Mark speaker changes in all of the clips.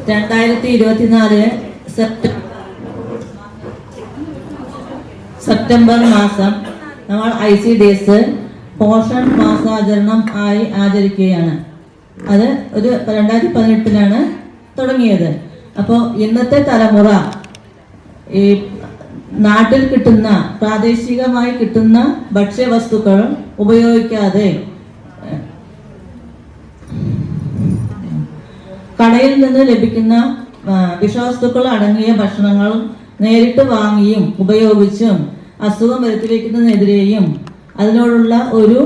Speaker 1: 2024 September മാസം നമ്മൾ ICDS Poshan മാസാചരണം ആയി ആചരിക്കുകയാണ്. അത് ഒരു 2018 തുടങ്ങിയത്. അപ്പോൾ ഇന്നത്തെ തലമുറ ഈ നാട്ടിൽ കിട്ടുന്ന പ്രാദേശികമായി കിട്ടുന്ന ഭക്ഷ്യവസ്തുക്കൾ ഉപയോഗിക്കാതെ കടയിൽ നിന്ന് ലഭിക്കുന്ന വിഷവസ്തുക്കൾ അടങ്ങിയ ഭക്ഷണങ്ങൾ നേരിട്ട് വാങ്ങിയും ഉപയോഗിച്ചും അസുഖം വരുത്തി വയ്ക്കുന്നതിനെതിരെയും അതിനോടുള്ള ഒരു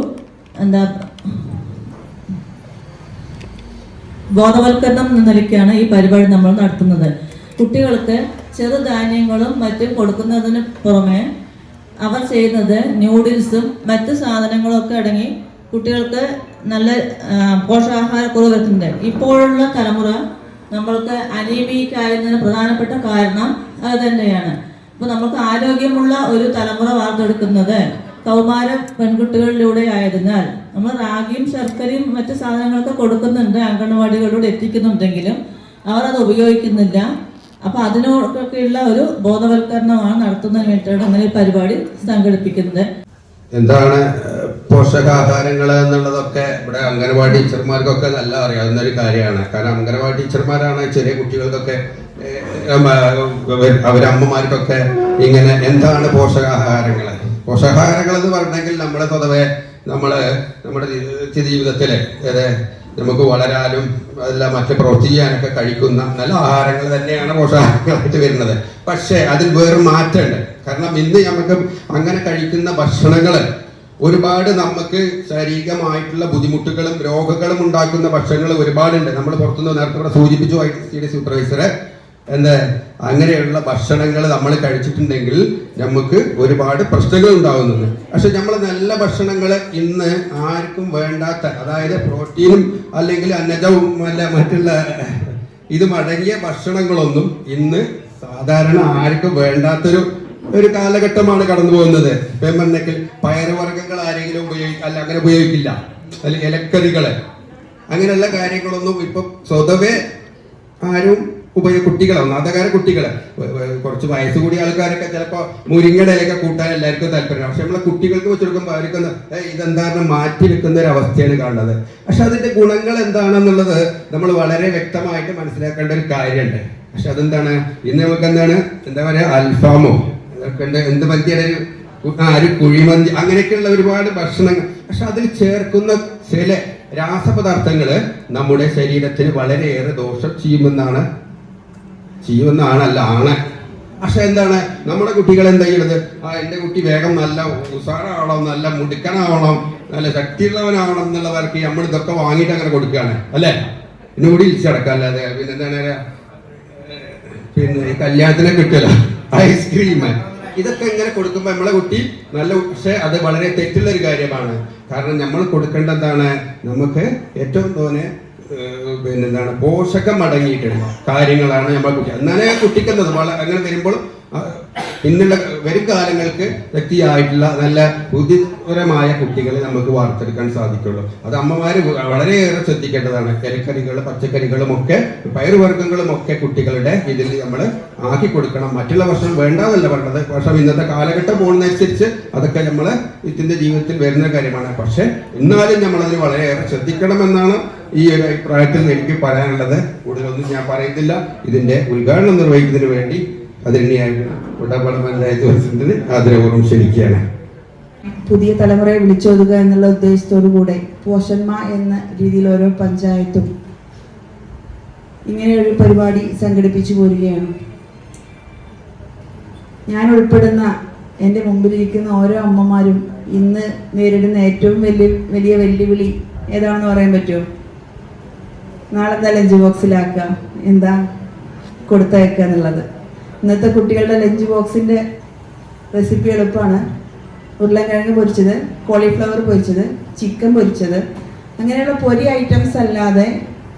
Speaker 1: ബോധവൽക്കരണം എന്ന നിലയ്ക്കാണ് ഈ പരിപാടി നമ്മൾ നടത്തുന്നത്. കുട്ടികൾക്ക് ചെറുധാന്യങ്ങളും മറ്റും കൊടുക്കുന്നതിന് പുറമെ അവർ ചെയ്യുന്നത് ന്യൂഡിൽസും മറ്റു സാധനങ്ങളും ഒക്കെ അടങ്ങി കുട്ടികൾക്ക് നല്ല പോഷകാഹാരക്കുറവ് വരുത്തുന്നുണ്ട്. ഇപ്പോഴുള്ള തലമുറ നമ്മൾക്ക് അനീമിക് ആയിരുന്നതിന് പ്രധാനപ്പെട്ട കാരണം അത് തന്നെയാണ്. അപ്പോൾ നമുക്ക് ആരോഗ്യമുള്ള ഒരു തലമുറ വാർത്തെടുക്കുന്നത് കൗമാര പെൺകുട്ടികളിലൂടെ ആയതിനാൽ നമ്മൾ റാഗിയും ശർക്കരയും മറ്റു സാധനങ്ങളൊക്കെ കൊടുക്കുന്നുണ്ട്, അംഗൻവാടികളിലൂടെ എത്തിക്കുന്നുണ്ടെങ്കിലും അവർ അത് ഉപയോഗിക്കുന്നില്ല. അപ്പോൾ അതിനോടൊക്കെയുള്ള ഒരു ബോധവൽക്കരണമാണ് നടത്തുന്നതിന് വേണ്ടിയിട്ടാണ് അങ്ങനെ ഒരു പരിപാടി സംഘടിപ്പിക്കുന്നത്.
Speaker 2: എന്താണ് പോഷകാഹാരങ്ങൾ എന്നുള്ളതൊക്കെ ഇവിടെ അംഗനവാടി ടീച്ചർമാർക്കൊക്കെ നല്ല അറിയാവുന്ന ഒരു കാര്യമാണ്. കാരണം അംഗനവാടി ടീച്ചർമാരാണ് ചെറിയ കുട്ടികൾക്കൊക്കെ അവരമ്മമാർക്കൊക്കെ ഇങ്ങനെ എന്താണ് പോഷകാഹാരങ്ങൾ എന്ന് പറഞ്ഞെങ്കിൽ നമ്മളെ പൊതുവെ നമ്മുടെ ജീവിതത്തിൽ നമുക്ക് വളരാനും അല്ല മറ്റ് പ്രവൃത്തി ചെയ്യാനൊക്കെ കഴിക്കുന്ന നല്ല ആഹാരങ്ങൾ തന്നെയാണ് പോഷകാഹാരങ്ങളായിട്ട് വരുന്നത്. പക്ഷേ അതിൽ വേറെ മാറ്റമുണ്ട്. കാരണം ഇന്ന് നമുക്ക് അങ്ങനെ കഴിക്കുന്ന ഭക്ഷണങ്ങൾ ഒരുപാട് നമുക്ക് ശാരീരികമായിട്ടുള്ള ബുദ്ധിമുട്ടുകളും രോഗങ്ങളും ഉണ്ടാക്കുന്ന ഭക്ഷണങ്ങൾ ഒരുപാടുണ്ട്. നമ്മൾ പുറത്തുനിന്ന് നേരത്തെ ഇവിടെ സൂചിപ്പിച്ചു ICD സൂപ്പർവൈസറെ അങ്ങനെയുള്ള ഭക്ഷണങ്ങൾ നമ്മൾ കഴിച്ചിട്ടുണ്ടെങ്കിൽ നമുക്ക് ഒരുപാട് പ്രശ്നങ്ങൾ ഉണ്ടാകുന്നുണ്ട്. പക്ഷെ നമ്മൾ നല്ല ഭക്ഷണങ്ങൾ ഇന്ന് ആർക്കും വേണ്ടാത്ത, അതായത് പ്രോട്ടീനും അല്ലെങ്കിൽ അന്നജവും അല്ല മറ്റുള്ള ഇതും അടങ്ങിയ ഭക്ഷണങ്ങളൊന്നും ഇന്ന് സാധാരണ ആർക്കും വേണ്ടാത്തൊരു കാലഘട്ടമാണ് കടന്നു പോകുന്നത്. പെമ്മണ്ണക്കിൽ പയറുവർഗ്ഗങ്ങൾ ആരെങ്കിലും അങ്ങനെ ഉപയോഗിക്കില്ല, അല്ലെങ്കിൽ ഇലക്കറികള് അങ്ങനെയുള്ള കാര്യങ്ങളൊന്നും ഇപ്പൊ സ്വതവേ ആരും കുട്ടികളാണ് അധകാര കുട്ടികള് കുറച്ച് വയസ്സ് കൂടിയ ആൾക്കാരൊക്കെ ചിലപ്പോ മുരിങ്ങയുടെ ഇലയൊക്കെ കൂട്ടാൻ എല്ലാവർക്കും താല്പര്യം. പക്ഷെ നമ്മളെ കുട്ടികൾക്ക് വെച്ചെടുക്കുമ്പോൾ അവർക്ക് ഇതെന്താണ് മാറ്റി വെക്കുന്ന ഒരു അവസ്ഥയാണ് കാണുന്നത്. പക്ഷെ അതിന്റെ ഗുണങ്ങൾ എന്താണെന്നുള്ളത് നമ്മൾ വളരെ വ്യക്തമായിട്ട് മനസ്സിലാക്കേണ്ട ഒരു കാര്യമുണ്ട്. പക്ഷെ അതെന്താണ് ഇന്ന് നമുക്ക് എന്താ പറയാ അൽഫാമോ എന്ത് മന്തിയുടെ ഒരു കുഴിമന്തി അങ്ങനെയൊക്കെയുള്ള ഒരുപാട് ഭക്ഷണങ്ങൾ. പക്ഷെ അതിൽ ചേർക്കുന്ന ചില രാസപദാർത്ഥങ്ങള് നമ്മുടെ ശരീരത്തിന് വളരെയേറെ ദോഷം ചെയ്യുമെന്നാണ്. പക്ഷെ എന്താണ് നമ്മുടെ കുട്ടികൾ എന്താ ചെയ്യുന്നത്? എന്റെ കുട്ടി വേഗം നല്ല ഉസാറാവണം, നല്ല മുടുക്കനാവണം, നല്ല ശക്തിയുള്ളവനാവണം എന്നുള്ളവർക്ക് നമ്മൾ ഇതൊക്കെ വാങ്ങിയിട്ട് അങ്ങനെ കൊടുക്കുകയാണ് അല്ലേ? നൂഡിൽസ് അടക്കം അല്ലാതെ പിന്നെ ഈ കല്യാണത്തിനെ കിട്ടുമല്ലോ ഐസ്ക്രീം, ഇതൊക്കെ ഇങ്ങനെ കൊടുക്കുമ്പോൾ നമ്മളെ കുട്ടി നല്ല. പക്ഷെ അത് വളരെ തെറ്റുള്ള ഒരു കാര്യമാണ്. കാരണം നമ്മൾ കൊടുക്കേണ്ട എന്താണ്? നമുക്ക് ഏറ്റവും തോന്നെ പോഷകം അടങ്ങിയിട്ടുള്ള കാര്യങ്ങളാണ് നമ്മളെ കുട്ടി. എന്നാലേ കുട്ടിക്കുന്നത് അങ്ങനെ വരുമ്പോൾ പിന്നുള്ള വരും കാലങ്ങൾക്ക് വ്യക്തിയായിട്ടുള്ള നല്ല ബുദ്ധിപരമായ കുട്ടികളെ നമുക്ക് വാർത്തെടുക്കാൻ സാധിക്കുള്ളൂ. അത് അമ്മമാര് വളരെയേറെ ശ്രദ്ധിക്കേണ്ടതാണ്. ഇലക്കറികളും പച്ചക്കറികളും ഒക്കെ പയറുവർഗ്ഗങ്ങളും ഒക്കെ കുട്ടികളുടെ ഇതിൽ നമ്മൾ ആക്കി കൊടുക്കണം. മറ്റുള്ള ഭക്ഷണം വേണ്ടാന്നല്ല പറഞ്ഞത്. പക്ഷെ ഇന്നത്തെ കാലഘട്ടം പോകുന്നതനുസരിച്ച് അതൊക്കെ നമ്മൾ ഇതിന്റെ ജീവിതത്തിൽ വരുന്ന കാര്യമാണ്. പക്ഷെ എന്നാലും നമ്മളതിന് വളരെയേറെ ശ്രദ്ധിക്കണമെന്നാണ് ഈ ഒരു അഭിപ്രായത്തിൽ എനിക്ക് പറയാനുള്ളത്. കൂടുതലൊന്നും ഞാൻ പറയുന്നില്ല. ഇതിന്റെ ഉദ്ഘാടനം നിർവഹിക്കുന്നതിന് വേണ്ടി അതിനായിട്ട് പഞ്ചായത്ത് പ്രസിഡന്റിന് ആദരപൂർവ്വം ക്ഷണിക്കുകയാണ്.
Speaker 3: പുതിയ തലമുറയെ വിളിച്ചോതുക എന്നുള്ള ഉദ്ദേശത്തോടു കൂടെ പോഷന്മ എന്ന രീതിയിൽ ഓരോ പഞ്ചായത്തും ഇങ്ങനെയൊരു പരിപാടി സംഘടിപ്പിച്ചു പോരുകയാണ്. ഞാൻ ഉൾപ്പെടുന്ന എൻ്റെ മുമ്പിലിരിക്കുന്ന ഓരോ അമ്മമാരും ഇന്ന് നേരിടുന്ന ഏറ്റവും വലിയ വെല്ലുവിളി ഏതാണെന്ന് പറയാൻ പറ്റുമോ? നാളെ എന്താ ലഞ്ച് ബോക്സിലാക്കുക, എന്താ കൊടുത്തയക്കുക എന്നുള്ളത്. ഇന്നത്തെ കുട്ടികളുടെ ലഞ്ച് ബോക്സിൻ്റെ റെസിപ്പി എളുപ്പമാണ്. ഉരുളക്കിഴങ്ങ് പൊരിച്ചത്, കോളിഫ്ലവർ പൊരിച്ചത്, ചിക്കൻ പൊരിച്ചത്, അങ്ങനെയുള്ള പൊരി ഐറ്റംസ് അല്ലാതെ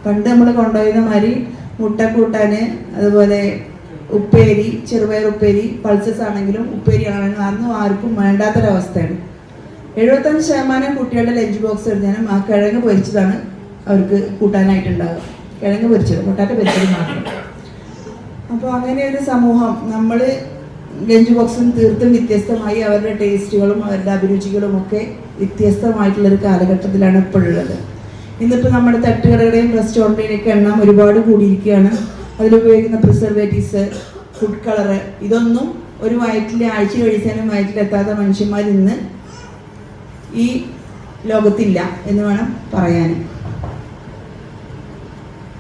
Speaker 3: പണ്ട് നമ്മൾ കൊണ്ടുപോയിരുന്ന മാതിരി മുട്ട കൂട്ടാൻ, അതുപോലെ ഉപ്പേരി, ചെറുപയർ ഉപ്പേരി, പൾസസ് ആണെങ്കിലും ഉപ്പേരി ആണെങ്കിലും അന്നും ആർക്കും വേണ്ടാത്തൊരവസ്ഥയാണ്. 75% കുട്ടികളുടെ ലഞ്ച് ബോക്സ് എടുത്താലും ആ കിഴങ്ങ് പൊരിച്ചതാണ് അവർക്ക് കൂട്ടാനായിട്ടുണ്ടാകുക. കിഴങ്ങ് പൊരിച്ചത്, പൊട്ടാറ്റോ പൊരിച്ചത് മാത്രം. അപ്പോൾ അങ്ങനെ ഒരു സമൂഹം നമ്മൾ ലഞ്ച് ബോക്സും തീർത്തും വ്യത്യസ്തമായി അവരുടെ ടേസ്റ്റുകളും അവരുടെ അഭിരുചികളും ഒക്കെ വ്യത്യസ്തമായിട്ടുള്ളൊരു കാലഘട്ടത്തിലാണ് ഇപ്പോഴുള്ളത്. ഇന്നിപ്പോൾ നമ്മുടെ തട്ടുകടകളുടെയും റെസ്റ്റോറൻറ്റിൻ്റെയൊക്കെ എണ്ണം ഒരുപാട് കൂടിയിരിക്കുകയാണ്. അതിലുപയോഗിക്കുന്ന പ്രിസർവേറ്റീവ്സ്, ഫുഡ് കളറ്, ഇതൊന്നും ഒരു വയറ്റിൽ ആഴ്ച കഴിച്ചാലും വയറ്റിലെത്താത്ത മനുഷ്യന്മാർ ഇന്ന് ഈ ലോകത്തില്ല എന്ന് വേണം പറയാൻ,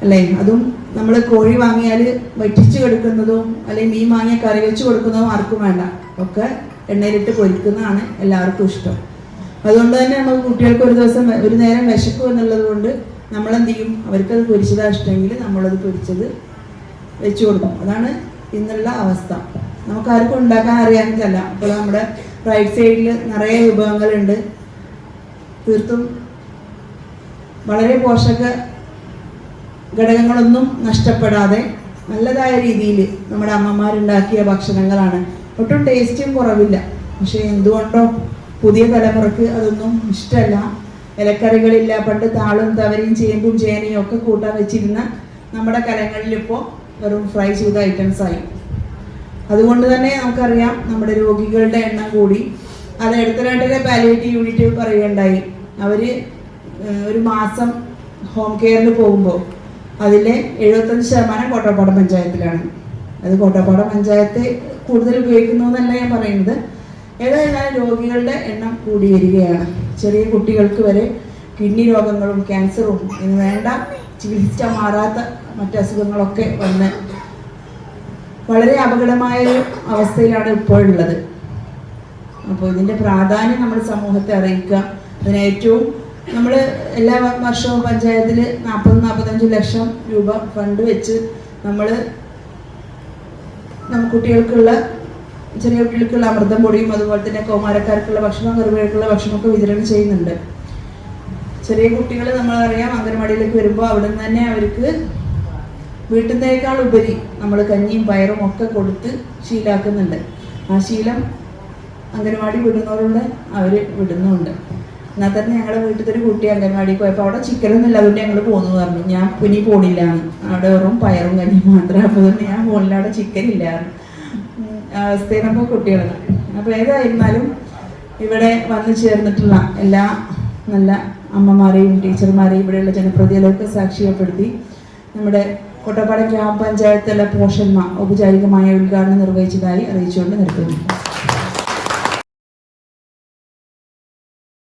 Speaker 3: അല്ലേ? അതും നമ്മൾ കോഴി വാങ്ങിയാൽ വറ്റിച്ച് കൊടുക്കുന്നതും അല്ലെങ്കിൽ മീൻ വാങ്ങിയ കറി വെച്ച് കൊടുക്കുന്നതും ആർക്കും വേണ്ട, ഒക്കെ എണ്ണയിലിട്ട് പൊരിക്കുന്നതാണ് എല്ലാവർക്കും ഇഷ്ടം. അതുകൊണ്ട് തന്നെ നമുക്ക് കുട്ടികൾക്ക് ഒരു ദിവസം ഒരു നേരം വിശക്കും എന്നുള്ളത് കൊണ്ട് നമ്മളെന്ത് ചെയ്യും, അവർക്കത് പൊരിച്ചതാണ് ഇഷ്ടമെങ്കിൽ നമ്മളത് പൊരിച്ചത് വെച്ച് കൊടുക്കും. അതാണ് ഇന്നുള്ള അവസ്ഥ. നമുക്കാർക്കും ഉണ്ടാക്കാൻ അറിയാനില്ല. അപ്പോൾ നമ്മുടെ റൈറ്റ് സൈഡിൽ നിറയെ വിഭവങ്ങളുണ്ട്. തീർത്തും വളരെ പോഷക ഘടകങ്ങളൊന്നും നഷ്ടപ്പെടാതെ നല്ലതായ രീതിയിൽ നമ്മുടെ അമ്മമാരുണ്ടാക്കിയ ഭക്ഷണങ്ങളാണ്. ഒട്ടും ടേസ്റ്റും കുറവില്ല. പക്ഷേ എന്തുകൊണ്ടോ പുതിയ തലമുറക്ക് അതൊന്നും ഇഷ്ടമല്ല. ഇലക്കറികളില്ല. പണ്ട് താളും തവരയും ചേമ്പും ചേനയും ഒക്കെ കൂട്ടാൻ വെച്ചിരുന്ന നമ്മുടെ കലങ്ങളിലിപ്പോൾ വെറും ഫ്രൈ ചെയ്ത ഐറ്റംസായി. അതുകൊണ്ട് തന്നെ നമുക്കറിയാം നമ്മുടെ രോഗികളുടെ എണ്ണം കൂടി. അത് എടുത്തനാട്ടിലെ പാലിയേറ്റീവ് യൂണിറ്റ് പറയുകയുണ്ടായി. അവർ ഒരു മാസം ഹോം കെയറിൽ പോകുമ്പോൾ അതിലെ 75% കോട്ടപ്പാടം പഞ്ചായത്തിലാണ്. അത് കോട്ടപ്പാടം പഞ്ചായത്ത് കൂടുതൽ ഉപയോഗിക്കുന്നു എന്നല്ല ഞാൻ പറയുന്നത്. ഏതായാലും രോഗികളുടെ എണ്ണം കൂടി വരികയാണ്. ചെറിയ കുട്ടികൾക്ക് വരെ കിഡ്നി രോഗങ്ങളും ക്യാൻസറും ഇന്ന് വേണ്ട ചികിത്സിച്ചാൽ മാറാത്ത മറ്റ് അസുഖങ്ങളൊക്കെ വന്ന് വളരെ അപകടമായൊരു അവസ്ഥയിലാണ് ഇപ്പോഴുള്ളത്. അപ്പോൾ ഇതിൻ്റെ പ്രാധാന്യം നമ്മൾ സമൂഹത്തെ അറിയിക്കുക. അതിന് ഏറ്റവും നമ്മൾ എല്ലാ വർഷവും പഞ്ചായത്തിൽ 40-45 ലക്ഷം രൂപ ഫണ്ട് വെച്ച് നമ്മൾ കുട്ടികൾക്കുള്ള ചെറിയ കുട്ടികൾക്കുള്ള അമൃതം പൊടിയും അതുപോലെ തന്നെ കൗമാരക്കാർക്കുള്ള ഭക്ഷണം, ഗർഭിണികൾക്കുള്ള ഭക്ഷണമൊക്കെ വിതരണം ചെയ്യുന്നുണ്ട്. ചെറിയ കുട്ടികൾ നമ്മളറിയാം അംഗൻവാടിയിലേക്ക് വരുമ്പോൾ അവിടെ നിന്ന് തന്നെ അവർക്ക് വീട്ടിൽ നിന്നേക്കാൾ ഉപരി നമ്മൾ കഞ്ഞിയും പയറും ഒക്കെ കൊടുത്ത് ശീലാക്കുന്നുണ്ട്. ആ ശീലം അംഗൻവാടി വിടുന്നവരോട് അവർ വിടുന്നുണ്ട്. എന്നാൽ തന്നെ ഞങ്ങളുടെ വീട്ടിൽ ഒരു കുട്ടി അംഗൻവാടിക്ക് പോയപ്പോൾ അവിടെ ചിക്കനൊന്നും ഇല്ല, അതുകൊണ്ട് ഞങ്ങൾ പോകുന്നു പറഞ്ഞു. ഞാൻ ഇനി പോണില്ല, അവിടെ വെറും പയറും കഞ്ഞിയും മാത്രം, അപ്പോൾ തന്നെ ഞാൻ പോണില്ല, അവിടെ ചിക്കൻ ഇല്ലായിരുന്നു അവസ്ഥയിലപ്പോൾ കുട്ടികൾ. അപ്പോൾ ഏതായിരുന്നാലും ഇവിടെ വന്നു ചേർന്നിട്ടുള്ള എല്ലാ നല്ല അമ്മമാരെയും ടീച്ചർമാരെയും ഇവിടെയുള്ള ജനപ്രതിനിധികളൊക്കെ സാക്ഷ്യപ്പെടുത്തി നമ്മുടെ കോട്ടപ്പാടം ഗ്രാമപഞ്ചായത്തിലെ പോഷന്മ ഔപചാരികമായ ഉദ്ഘാടനം നിർവഹിച്ചതായി അറിയിച്ചുകൊണ്ട് നിർത്തുന്നു.